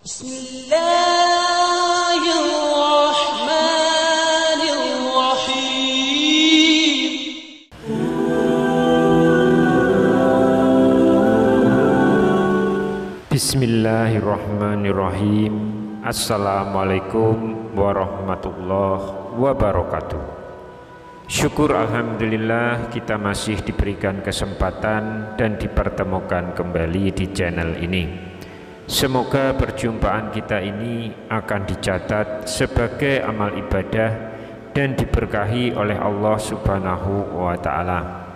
Bismillahirrahmanirrahim. Bismillahirrahmanirrahim. Assalamualaikum warahmatullahi wabarakatuh. Syukur alhamdulillah kita masih diberikan kesempatan dan dipertemukan kembali di channel ini. Semoga perjumpaan kita ini akan dicatat sebagai amal ibadah dan diberkahi oleh Allah Subhanahu wa Ta'ala.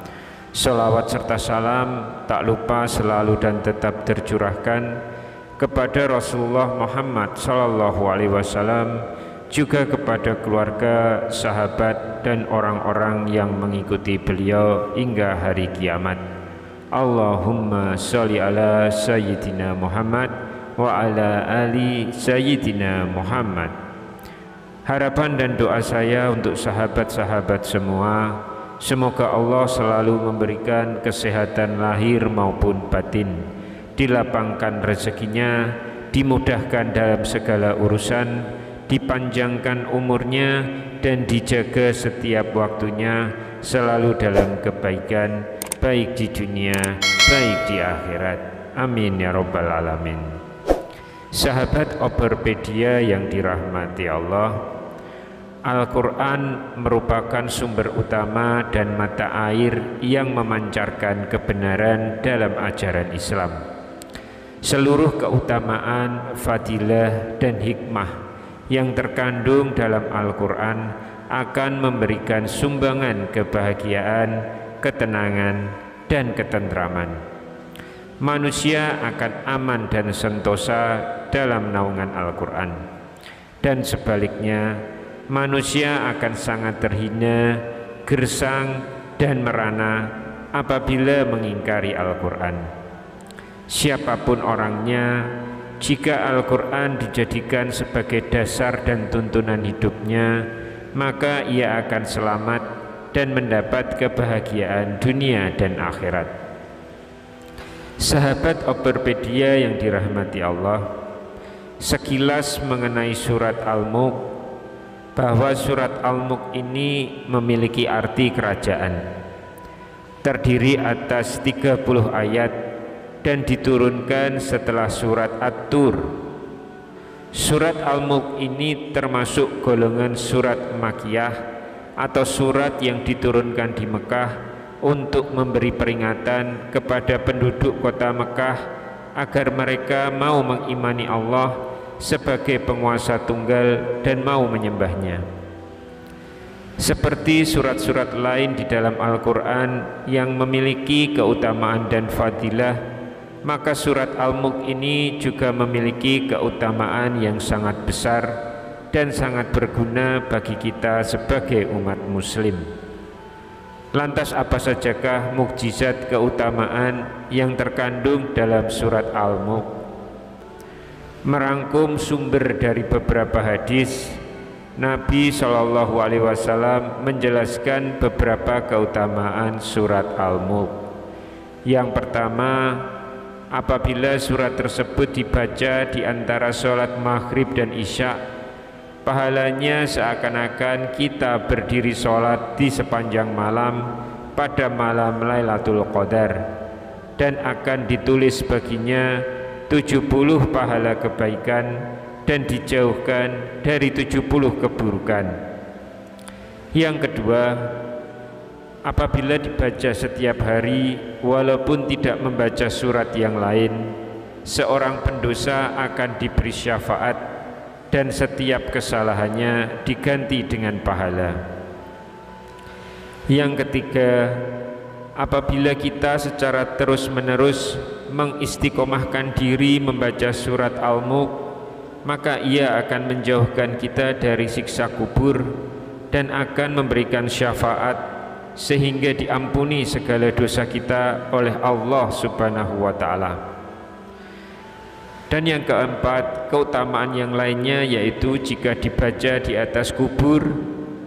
Salawat serta salam tak lupa selalu dan tetap tercurahkan kepada Rasulullah Muhammad Sallallahu Alaihi Wasallam, juga kepada keluarga, sahabat, dan orang-orang yang mengikuti beliau hingga hari kiamat. Allahumma sholli ala Sayyidina Muhammad wa ala ali Sayyidina Muhammad. Harapan dan doa saya untuk sahabat-sahabat semua, semoga Allah selalu memberikan kesehatan lahir maupun batin, dilapangkan rezekinya, dimudahkan dalam segala urusan, dipanjangkan umurnya, dan dijaga setiap waktunya selalu dalam kebaikan, baik di dunia, baik di akhirat. Amin ya rabbal alamin. Sahabat Overpedia yang dirahmati Allah, Al-Quran merupakan sumber utama dan mata air yang memancarkan kebenaran dalam ajaran Islam. Seluruh keutamaan, fadilah, dan hikmah yang terkandung dalam Al-Quran akan memberikan sumbangan kebahagiaan, ketenangan, dan ketentraman. Manusia akan aman dan sentosa dalam naungan Al-Quran, dan sebaliknya manusia akan sangat terhina, gersang, dan merana apabila mengingkari Al-Quran. Siapapun orangnya, jika Al-Quran dijadikan sebagai dasar dan tuntunan hidupnya, maka ia akan selamat dan mendapat kebahagiaan dunia dan akhirat. Sahabat Overpedia yang dirahmati Allah, sekilas mengenai surat Al-Mulk, bahwa surat Al-Mulk ini memiliki arti kerajaan. Terdiri atas 30 ayat dan diturunkan setelah surat At-Tur. Surat Al-Mulk ini termasuk golongan surat Makkiyah atau surat yang diturunkan di Mekah untuk memberi peringatan kepada penduduk kota Mekah agar mereka mau mengimani Allah sebagai penguasa tunggal dan mau menyembahnya. Seperti surat-surat lain di dalam Al-Quran yang memiliki keutamaan dan fadilah, maka surat Al-Mulk ini juga memiliki keutamaan yang sangat besar dan sangat berguna bagi kita sebagai umat muslim. Lantas apa sajakah mukjizat keutamaan yang terkandung dalam surat Al-Mulk? Merangkum sumber dari beberapa hadis, Nabi Shallallahu Alaihi Wasallam menjelaskan beberapa keutamaan surat Al-Mulk. Yang pertama, apabila surat tersebut dibaca di antara sholat maghrib dan isya, pahalanya seakan-akan kita berdiri sholat di sepanjang malam pada malam Lailatul Qadar, dan akan ditulis baginya 70 pahala kebaikan dan dijauhkan dari 70 keburukan. Yang kedua, apabila dibaca setiap hari walaupun tidak membaca surat yang lain, seorang pendosa akan diberi syafaat dan setiap kesalahannya diganti dengan pahala. Yang ketiga, apabila kita secara terus-menerus mengistiqomahkan diri membaca surat Al-Mulk, maka ia akan menjauhkan kita dari siksa kubur dan akan memberikan syafaat sehingga diampuni segala dosa kita oleh Allah Subhanahu wa Ta'ala. Dan yang keempat, keutamaan yang lainnya yaitu jika dibaca di atas kubur,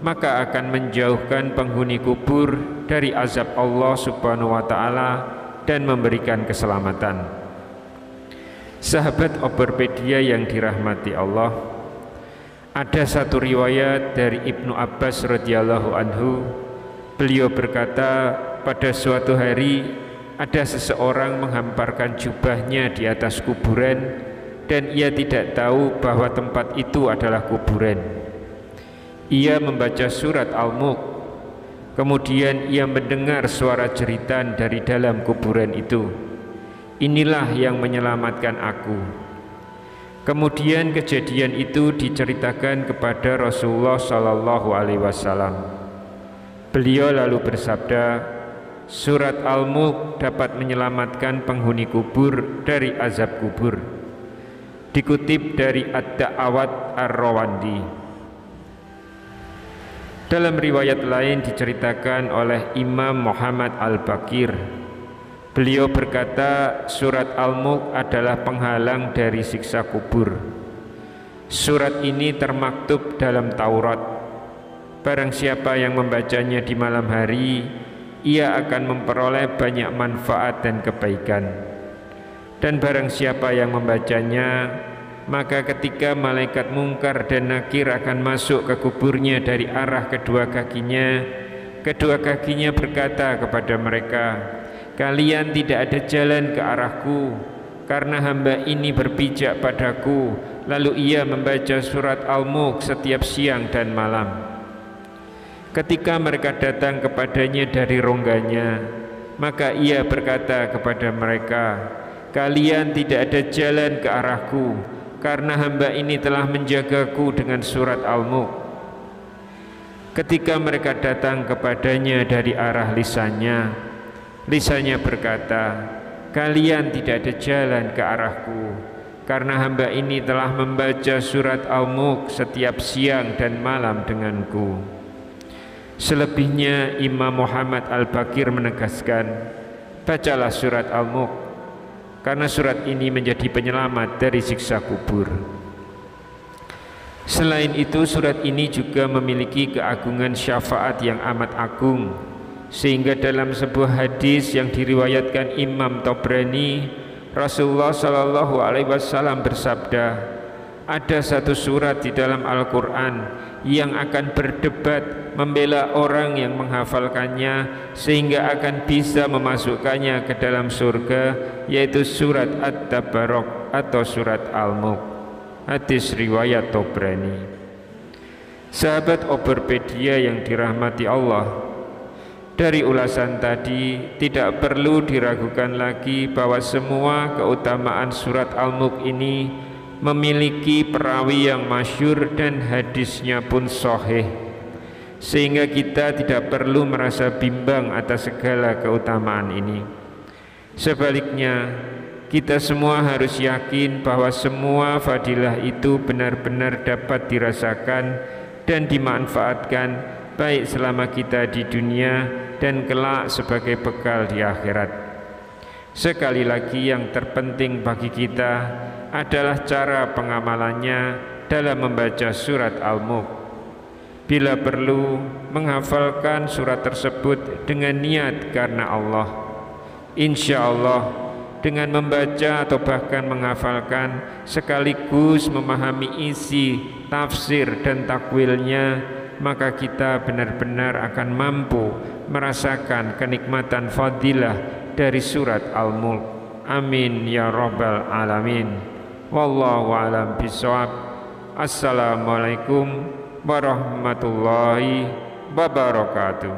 maka akan menjauhkan penghuni kubur dari azab Allah Subhanahu wa Ta'ala dan memberikan keselamatan. Sahabat Oberpedia yang dirahmati Allah, ada satu riwayat dari Ibnu Abbas radhiyallahu anhu. Beliau berkata, pada suatu hari ada seseorang menghamparkan jubahnya di atas kuburan dan ia tidak tahu bahwa tempat itu adalah kuburan. Ia membaca surat Al-Mulk, kemudian ia mendengar suara jeritan dari dalam kuburan itu. Inilah yang menyelamatkan aku. Kemudian kejadian itu diceritakan kepada Rasulullah Sallallahu Alaihi Wasallam. Beliau lalu bersabda, surat Al-Mulk dapat menyelamatkan penghuni kubur dari azab kubur. Dikutip dari Ad-Da'awat Ar-Rawandi. Dalam riwayat lain diceritakan oleh Imam Muhammad Al-Baqir. Beliau berkata, surat Al-Mulk adalah penghalang dari siksa kubur. Surat ini termaktub dalam Taurat. Barang siapa yang membacanya di malam hari, ia akan memperoleh banyak manfaat dan kebaikan. Dan barang siapa yang membacanya, maka ketika malaikat Mungkar dan Nakir akan masuk ke kuburnya dari arah kedua kakinya berkata kepada mereka, kalian tidak ada jalan ke arahku karena hamba ini berpijak padaku. Lalu ia membaca surat Al-Mulk setiap siang dan malam. Ketika mereka datang kepadanya dari rongganya, maka ia berkata kepada mereka, kalian tidak ada jalan ke arahku karena hamba ini telah menjagaku dengan surat Al-Mulk. Ketika mereka datang kepadanya dari arah lisannya berkata, kalian tidak ada jalan ke arahku karena hamba ini telah membaca surat Al-Mulk setiap siang dan malam denganku. Selebihnya Imam Muhammad Al-Baqir menegaskan, bacalah surat Al-Mulk karena surat ini menjadi penyelamat dari siksa kubur. Selain itu, surat ini juga memiliki keagungan syafaat yang amat agung, sehingga dalam sebuah hadis yang diriwayatkan Imam Tabrani, Rasulullah Shallallahu Alaihi Wasallam bersabda, ada satu surat di dalam Al-Quran yang akan berdebat membela orang yang menghafalkannya sehingga akan bisa memasukkannya ke dalam surga, yaitu surat At-Tabarok atau surat Al-Mulk. Hadis riwayat Tabrani. Sahabat Oberpedia yang dirahmati Allah, dari ulasan tadi tidak perlu diragukan lagi bahwa semua keutamaan surat Al-Mulk ini memiliki perawi yang masyhur dan hadisnya pun sahih, sehingga kita tidak perlu merasa bimbang atas segala keutamaan ini. Sebaliknya, kita semua harus yakin bahwa semua fadilah itu benar-benar dapat dirasakan dan dimanfaatkan baik selama kita di dunia dan kelak sebagai bekal di akhirat. Sekali lagi, yang terpenting bagi kita adalah cara pengamalannya dalam membaca surat Al-Mulk. Bila perlu, menghafalkan surat tersebut dengan niat karena Allah. Insya Allah, dengan membaca atau bahkan menghafalkan sekaligus memahami isi, tafsir dan takwilnya, maka kita benar-benar akan mampu merasakan kenikmatan fadilah dari surat Al-Mulk. Amin ya rabbal alamin. Wallahu a'lam bishawab. Assalamualaikum warahmatullahi wabarakatuh.